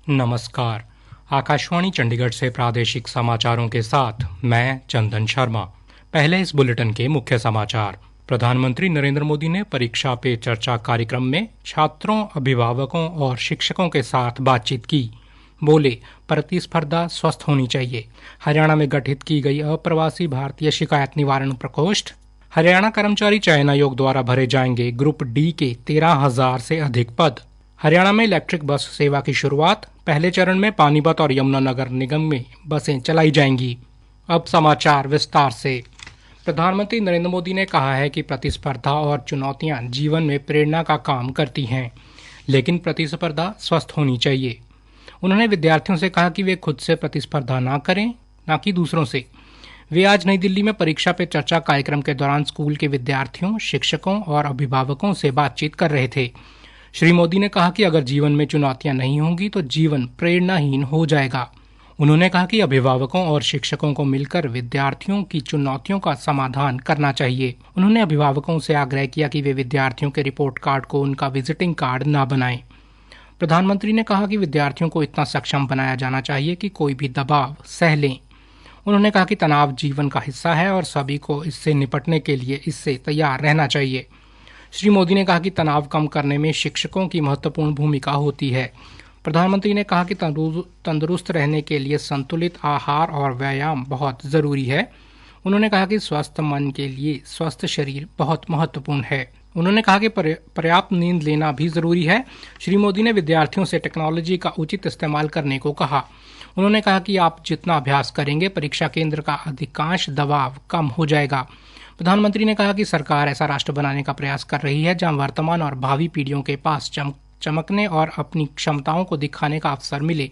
नमस्कार। आकाशवाणी चंडीगढ़ से प्रादेशिक समाचारों के साथ मैं चंदन शर्मा। पहले इस बुलेटिन के मुख्य समाचार। प्रधानमंत्री नरेंद्र मोदी ने परीक्षा पे चर्चा कार्यक्रम में छात्रों, अभिभावकों और शिक्षकों के साथ बातचीत की। बोले, प्रतिस्पर्धा स्वस्थ होनी चाहिए। हरियाणा में गठित की गई अप्रवासी भारतीय शिकायत निवारण प्रकोष्ठ। हरियाणा कर्मचारी चयन आयोग द्वारा भरे जाएंगे ग्रुप डी के 13,000 से अधिक पद। हरियाणा में इलेक्ट्रिक बस सेवा की शुरुआत। पहले चरण में पानीपत और यमुनानगर निगम में बसें चलाई जाएंगी। अब समाचार विस्तार से। प्रधानमंत्री नरेंद्र मोदी ने कहा है कि प्रतिस्पर्धा और चुनौतियां जीवन में प्रेरणा का काम करती हैं, लेकिन प्रतिस्पर्धा स्वस्थ होनी चाहिए। उन्होंने विद्यार्थियों से कहा कि वे खुद से प्रतिस्पर्धा ना करें, ना कि दूसरों से। वे आज नई दिल्ली में परीक्षा पे चर्चा कार्यक्रम के दौरान स्कूल के विद्यार्थियों, शिक्षकों और अभिभावकों से बातचीत कर रहे थे। श्री मोदी ने कहा कि अगर जीवन में चुनौतियां नहीं होंगी तो जीवन प्रेरणाहीन हो जाएगा। उन्होंने कहा कि अभिभावकों और शिक्षकों को मिलकर विद्यार्थियों की चुनौतियों का समाधान करना चाहिए। उन्होंने अभिभावकों से आग्रह किया कि वे विद्यार्थियों के रिपोर्ट कार्ड को उनका विजिटिंग कार्ड न बनाएं। प्रधानमंत्री ने कहा कि विद्यार्थियों को इतना सक्षम बनाया जाना चाहिए कि कोई भी दबाव सह लें। उन्होंने कहा कि तनाव जीवन का हिस्सा है और सभी को इससे निपटने के लिए इससे तैयार रहना चाहिए। श्री मोदी ने कहा कि तनाव कम करने में शिक्षकों की महत्वपूर्ण भूमिका होती है। प्रधानमंत्री ने कहा कि तंदुरुस्त रहने के लिए संतुलित आहार और व्यायाम बहुत जरूरी है। उन्होंने कहा कि स्वस्थ मन के लिए स्वस्थ शरीर बहुत महत्वपूर्ण है। उन्होंने कहा कि पर्याप्त नींद लेना भी जरूरी है। श्री मोदी ने विद्यार्थियों से टेक्नोलॉजी का उचित इस्तेमाल करने को कहा। उन्होंने कहा कि आप जितना अभ्यास करेंगे, परीक्षा केंद्र का अधिकांश दबाव कम हो जाएगा। प्रधानमंत्री ने कहा कि सरकार ऐसा राष्ट्र बनाने का प्रयास कर रही है जहां वर्तमान और भावी पीढ़ियों के पास चमकने और अपनी क्षमताओं को दिखाने का अवसर मिले।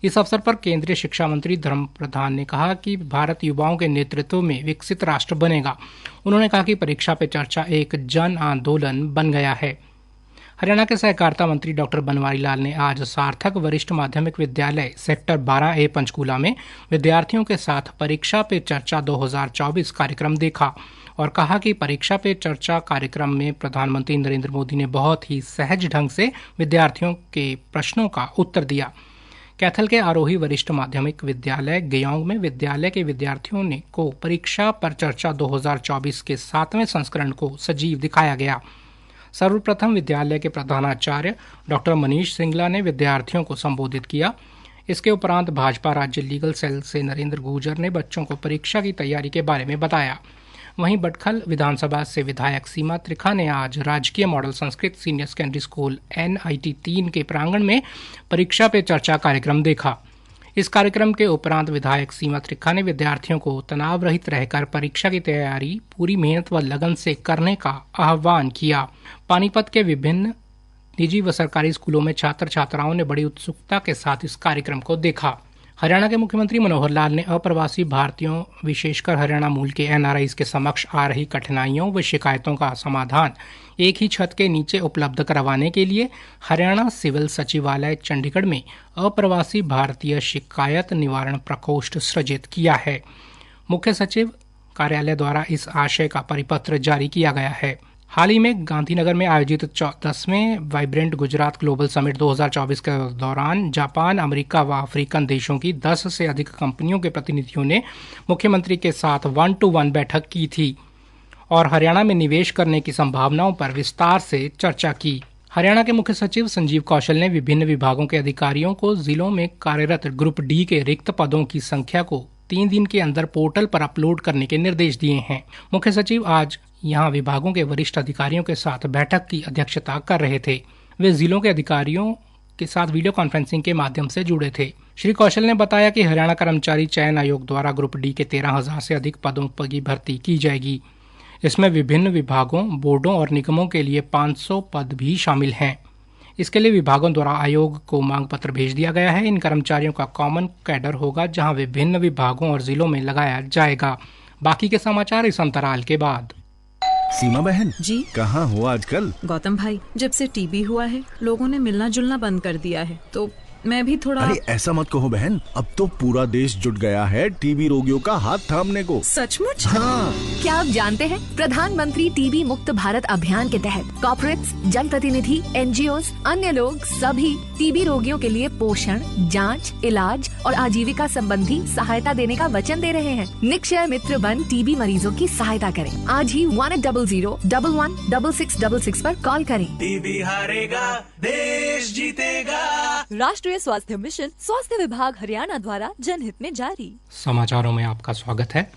इस अवसर पर केंद्रीय शिक्षा मंत्री धर्मेंद्र प्रधान ने कहा कि भारत युवाओं के नेतृत्व में विकसित राष्ट्र बनेगा। उन्होंने कहा कि परीक्षा पे चर्चा एक जन आंदोलन बन गया है। हरियाणा के सहकारिता मंत्री डॉक्टर बनवारी लाल ने आज सार्थक वरिष्ठ माध्यमिक विद्यालय सेक्टर 12A पंचकूला में विद्यार्थियों के साथ परीक्षा पे चर्चा 2024 कार्यक्रम देखा और कहा कि परीक्षा पे चर्चा कार्यक्रम में प्रधानमंत्री नरेंद्र मोदी ने बहुत ही सहज ढंग से विद्यार्थियों के प्रश्नों का उत्तर दिया। कैथल के आरोही वरिष्ठ माध्यमिक विद्यालय गयोंग में विद्यालय के विद्यार्थियों ने को परीक्षा पर चर्चा 2024 के 7वें संस्करण को सजीव दिखाया गया। सर्वप्रथम विद्यालय के प्रधानाचार्य डॉक्टर मनीष सिंगला ने विद्यार्थियों को संबोधित किया। इसके उपरांत भाजपा राज्य लीगल सेल से नरेंद्र गुर्जर ने बच्चों को परीक्षा की तैयारी के बारे में बताया। वहीं बटखल विधानसभा से विधायक सीमा त्रिखा ने आज राजकीय model Sanskrit senior secondary school NIT 3 के प्रांगण में परीक्षा पे चर्चा कार्यक्रम देखा। इस कार्यक्रम के उपरांत विधायक सीमा त्रिखा ने विद्यार्थियों को तनाव रहित रहकर परीक्षा की तैयारी पूरी मेहनत व लगन से करने का आह्वान किया। पानीपत के विभिन्न निजी व सरकारी स्कूलों में छात्र छात्राओं ने बड़ी उत्सुकता के साथ इस कार्यक्रम को देखा। हरियाणा के मुख्यमंत्री मनोहर लाल ने अप्रवासी भारतीयों, विशेषकर हरियाणा मूल के NRIs के समक्ष आ रही कठिनाइयों व शिकायतों का समाधान एक ही छत के नीचे उपलब्ध करवाने के लिए हरियाणा सिविल सचिवालय चंडीगढ़ में अप्रवासी भारतीय शिकायत निवारण प्रकोष्ठ सृजित किया है। मुख्य सचिव कार्यालय द्वारा इस आशय का परिपत्र जारी किया गया है। हाल ही में गांधीनगर में आयोजित 10वें वाइब्रेंट गुजरात ग्लोबल समिट 2024 के दौरान जापान, अमेरिका व अफ्रीकन देशों की 10 से अधिक कंपनियों के प्रतिनिधियों ने मुख्यमंत्री के साथ 1-to-1 बैठक की थी और हरियाणा में निवेश करने की संभावनाओं पर विस्तार से चर्चा की। हरियाणा के मुख्य सचिव संजीव कौशल ने विभिन्न विभागों के अधिकारियों को जिलों में कार्यरत ग्रुप डी के रिक्त पदों की संख्या को 3 दिन के अंदर पोर्टल पर अपलोड करने के निर्देश दिए हैं। मुख्य सचिव आज यहां विभागों के वरिष्ठ अधिकारियों के साथ बैठक की अध्यक्षता कर रहे थे। वे जिलों के अधिकारियों के साथ वीडियो कॉन्फ्रेंसिंग के माध्यम से जुड़े थे। श्री कौशल ने बताया कि हरियाणा कर्मचारी चयन आयोग द्वारा ग्रुप डी के 13,000 से अधिक पदों की भर्ती की जाएगी। इसमें विभिन्न विभागों, बोर्डों और निगमों के लिए 500 पद भी शामिल हैं। इसके लिए विभागों द्वारा आयोग को मांग पत्र भेज दिया गया है। इन कर्मचारियों का कॉमन कैडर होगा जहां विभिन्न विभागों और जिलों में लगाया जाएगा। बाकी के समाचार इस अंतराल के बाद। सीमा बहन जी, कहाँ हो आजकल? गौतम भाई, जब से टीबी हुआ है लोगों ने मिलना जुलना बंद कर दिया है, तो मैं भी थोड़ा। अरे ऐसा मत कहो बहन, अब तो पूरा देश जुट गया है टीबी रोगियों का हाथ थामने को। सचमुच? हाँ, क्या आप जानते हैं प्रधानमंत्री टीबी मुक्त भारत अभियान के तहत कॉर्पोरेट्स, जनप्रतिनिधि, एनजीओज, अन्य लोग सभी टीबी रोगियों के लिए पोषण, जांच, इलाज और आजीविका संबंधी सहायता देने का वचन दे रहे हैं। निक्षय मित्र बन टीबी मरीजों की सहायता करें। आज ही 1800-11-6666 पर कॉल करें। टीबी हारेगा, देश जीतेगा। राष्ट्रीय स्वास्थ्य मिशन, स्वास्थ्य विभाग हरियाणा द्वारा जनहित में जारी। समाचारों में आपका स्वागत है।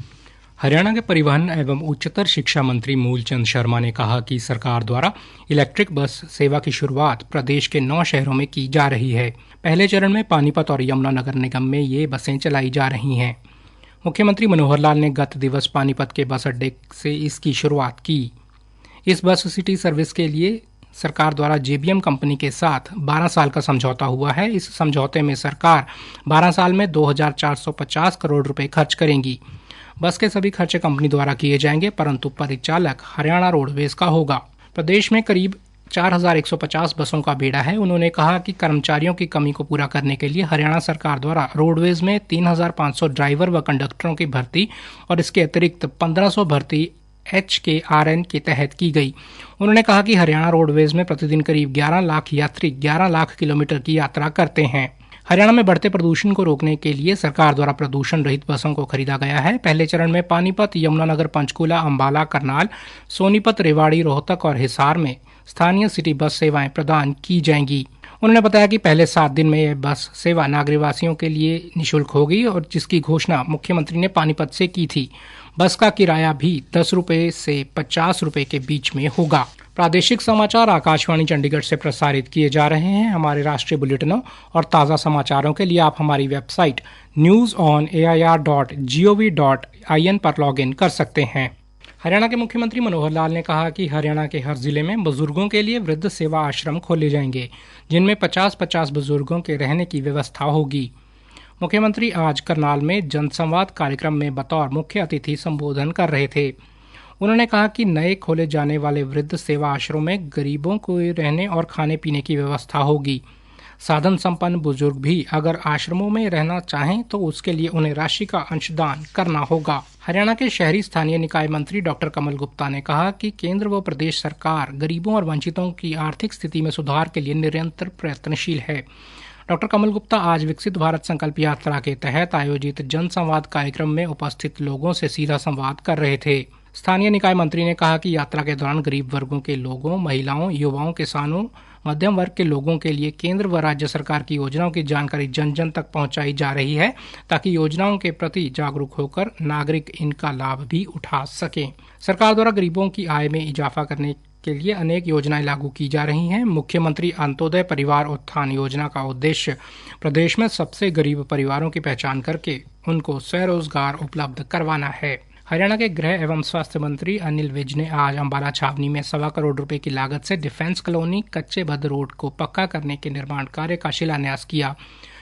हरियाणा के परिवहन एवं उच्चतर शिक्षा मंत्री मूलचंद शर्मा ने कहा कि सरकार द्वारा इलेक्ट्रिक बस सेवा की शुरुआत प्रदेश के 9 शहरों में की जा रही है। पहले चरण में पानीपत और यमुनानगर निगम में ये बसें चलाई जा रही हैं। मुख्यमंत्री मनोहर लाल ने गत दिवस पानीपत के बस अड्डे से इसकी शुरुआत की। इस बस सिटी सर्विस के लिए सरकार द्वारा जेबीएम कंपनी के साथ 12 साल का समझौता हुआ है। इस समझौते में सरकार 12 साल में 2450 करोड़ रुपए खर्च करेंगी। बस के सभी खर्चे कंपनी द्वारा किए जाएंगे, परंतु परिचालक हरियाणा रोडवेज का होगा। प्रदेश में करीब 4150 बसों का बेड़ा है। उन्होंने कहा कि कर्मचारियों की कमी को पूरा करने के लिए हरियाणा सरकार द्वारा रोडवेज में 3500 ड्राइवर व कंडक्टरों की भर्ती और इसके अतिरिक्त 1500 भर्ती HKRN के तहत की गई। उन्होंने कहा कि हरियाणा रोडवेज में प्रतिदिन करीब 11 लाख यात्री 11 लाख किलोमीटर की यात्रा करते हैं। हरियाणा में बढ़ते प्रदूषण को रोकने के लिए सरकार द्वारा प्रदूषण रहित बसों को खरीदा गया है। पहले चरण में पानीपत, यमुनानगर, पंचकूला, अंबाला, करनाल, सोनीपत, रेवाड़ी, रोहतक और हिसार में स्थानीय सिटी बस सेवाएं प्रदान की जाएंगी। उन्होंने बताया कि पहले 7 दिन में यह बस सेवा नागरिकवासियों के लिए निःशुल्क होगी और जिसकी घोषणा मुख्यमंत्री ने पानीपत से की थी। बस का किराया भी 10 रुपए से 50 रुपए के बीच में होगा। प्रादेशिक समाचार आकाशवाणी चंडीगढ़ से प्रसारित किए जा रहे हैं। हमारे राष्ट्रीय बुलेटिनों और ताज़ा समाचारों के लिए आप हमारी वेबसाइट newsonair.gov.in पर लॉगिन कर सकते हैं। हरियाणा के मुख्यमंत्री मनोहर लाल ने कहा कि हरियाणा के हर जिले में बुजुर्गों के लिए वृद्ध सेवा आश्रम खोले जाएंगे, जिनमें 50-50 बुजुर्गों के रहने की व्यवस्था होगी। मुख्यमंत्री आज करनाल में जनसंवाद कार्यक्रम में बतौर मुख्य अतिथि संबोधन कर रहे थे। उन्होंने कहा कि नए खोले जाने वाले वृद्ध सेवा आश्रम में गरीबों को रहने और खाने पीने की व्यवस्था होगी। साधन संपन्न बुजुर्ग भी अगर आश्रमों में रहना चाहें तो उसके लिए उन्हें राशि का अंशदान करना होगा। हरियाणा के शहरी स्थानीय निकाय मंत्री डॉक्टर कमल गुप्ता ने कहा कि केंद्र व प्रदेश सरकार गरीबों और वंचितों की आर्थिक स्थिति में सुधार के लिए निरंतर प्रयत्नशील है। डॉक्टर कमल गुप्ता आज विकसित भारत संकल्प यात्रा के तहत आयोजित जनसंवाद कार्यक्रम में उपस्थित लोगों से सीधा संवाद कर रहे थे। स्थानीय निकाय मंत्री ने कहा कि यात्रा के दौरान गरीब वर्गों के लोगों, महिलाओं, युवाओं, किसानों, मध्यम वर्ग के लोगों के लिए केंद्र व राज्य सरकार की योजनाओं की जानकारी जन जन तक पहुंचाई जा रही है, ताकि योजनाओं के प्रति जागरूक होकर नागरिक इनका लाभ भी उठा सकें। सरकार द्वारा गरीबों की आय में इजाफा करने के लिए अनेक योजनाएं लागू की जा रही हैं। मुख्यमंत्री अंत्योदय परिवार उत्थान योजना का उद्देश्य प्रदेश में सबसे गरीब परिवारों की पहचान करके उनको स्वरोजगार उपलब्ध करवाना है। हरियाणा के गृह एवं स्वास्थ्य मंत्री अनिल विज ने आज अंबाला छावनी में 1.25 करोड़ रुपए की लागत से डिफेंस कॉलोनी कच्चे बद रोड को पक्का करने के निर्माण कार्य का शिलान्यास किया।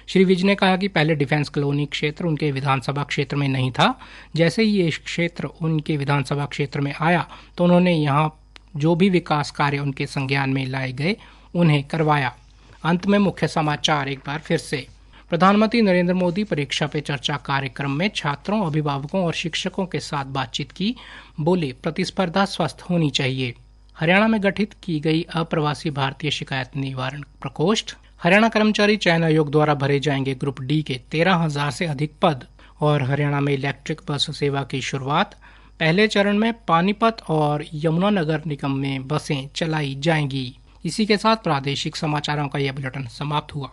श्री विज ने कहा कि पहले डिफेंस कॉलोनी क्षेत्र उनके विधानसभा क्षेत्र में नहीं था। जैसे ही ये क्षेत्र उनके विधानसभा क्षेत्र में आया तो उन्होंने यहाँ जो भी विकास कार्य उनके संज्ञान में लाए गए उन्हें करवाया। अंत में मुख्य समाचार एक बार फिर से। प्रधानमंत्री नरेंद्र मोदी परीक्षा पे चर्चा कार्यक्रम में छात्रों, अभिभावकों और शिक्षकों के साथ बातचीत की। बोले, प्रतिस्पर्धा स्वस्थ होनी चाहिए। हरियाणा में गठित की गई अप्रवासी भारतीय शिकायत निवारण प्रकोष्ठ। हरियाणा कर्मचारी चयन आयोग द्वारा भरे जाएंगे ग्रुप डी के 13,000 से अधिक पद। और हरियाणा में इलेक्ट्रिक बस सेवा की शुरुआत। पहले चरण में पानीपत और यमुनानगर निगम में बसें चलाई जाएंगी। इसी के साथ प्रादेशिक समाचारों का यह बुलेटिन समाप्त हुआ।